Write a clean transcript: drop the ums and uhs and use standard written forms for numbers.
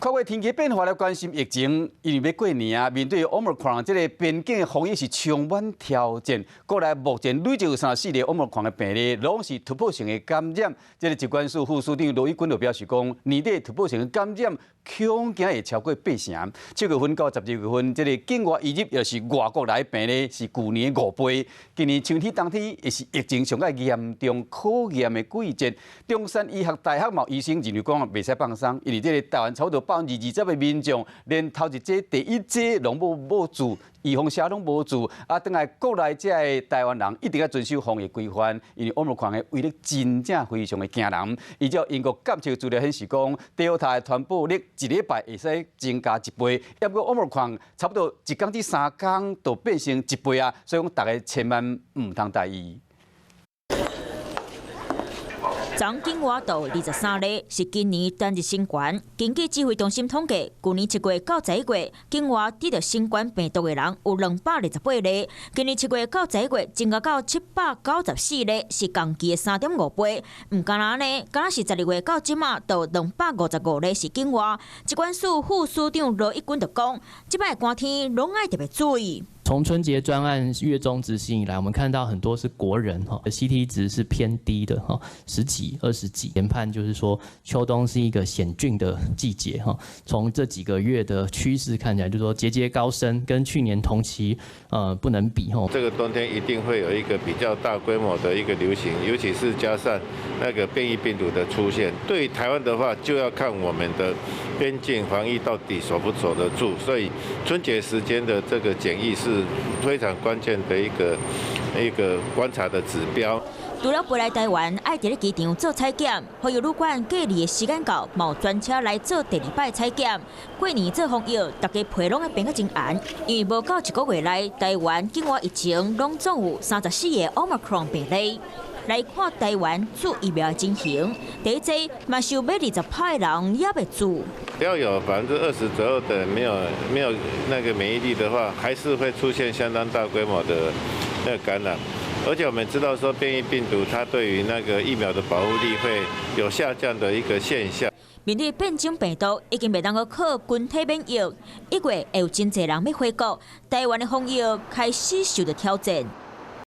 跨过天气变化来关心疫情，因为要过年啊，面对 Omicron 这个边境防疫是充满挑战。过来目前累计有34例 Omicron 的病例，拢是突破性的感染。这个疾管署副署长罗义军就表示讲，年底突破性的感染恐惊会超过80%。7月份到12月份，这个境外移入又是外国来病例是去年5倍。今年秋天、冬天也是疫情上个严重考验的季节。中山医学大学毛医生认为讲袂使放松，因为这个台湾差不多20%的民众连头一剂、第一剂拢无做，预防针拢无做，啊，等来国内这的台湾人一定要遵守防疫规范，因为Omicron的威力真正非常的惊人。依照英国监测资料显示讲，Delta 的传播力一礼拜会使增加1倍，要不过 Omicron 差不多1天至3天就变成1倍啊，所以讲大家千万唔通大意。昨境外到23例，是今年单日新冠。根据指挥中心统计，去年7月到11月，境外得到新冠病毒的人有228例，今年7月到11月增加到794例，是同期的3.5倍。唔干那呢，敢若是12月到即马到255例是境外。疾管署副署长罗一军就讲，即摆寒天拢爱特别注意。从春节专案月中执行以来，我们看到很多是国人CT 值是偏低的10几、20几，研判就是说秋冬是一个险峻的季节从这几个月的趋势看起来，就是说节节高升，跟去年同期不能比这个冬天一定会有一个比较大规模的一个流行，尤其是加上那个变异病毒的出现。对于台湾的话，就要看我们的边境防疫到底守不守得住，所以春节时间的这个检疫是非常关键的一个观察的指标。除了飞来台湾，爱伫咧机场做采检，还有旅馆隔离的时间到，冒专车来做第2摆采检。过年做防疫，大家皮拢会变得真严，因为无到1个月来，台湾境外疫情拢总有34个 Omicron 病例。来看台湾做疫苗的情形，第一剂嘛是有20%派人也未做。要有20%左右的没有那个免疫力的话，还是会出现相当大规模的那个感染。而且我们知道说变异病毒它对于那个疫苗的保护力会有下降的一个现象。面对变种病毒，已经袂当去靠群体免疫，1月会有真侪人要回国，台湾的防疫开始受到挑战。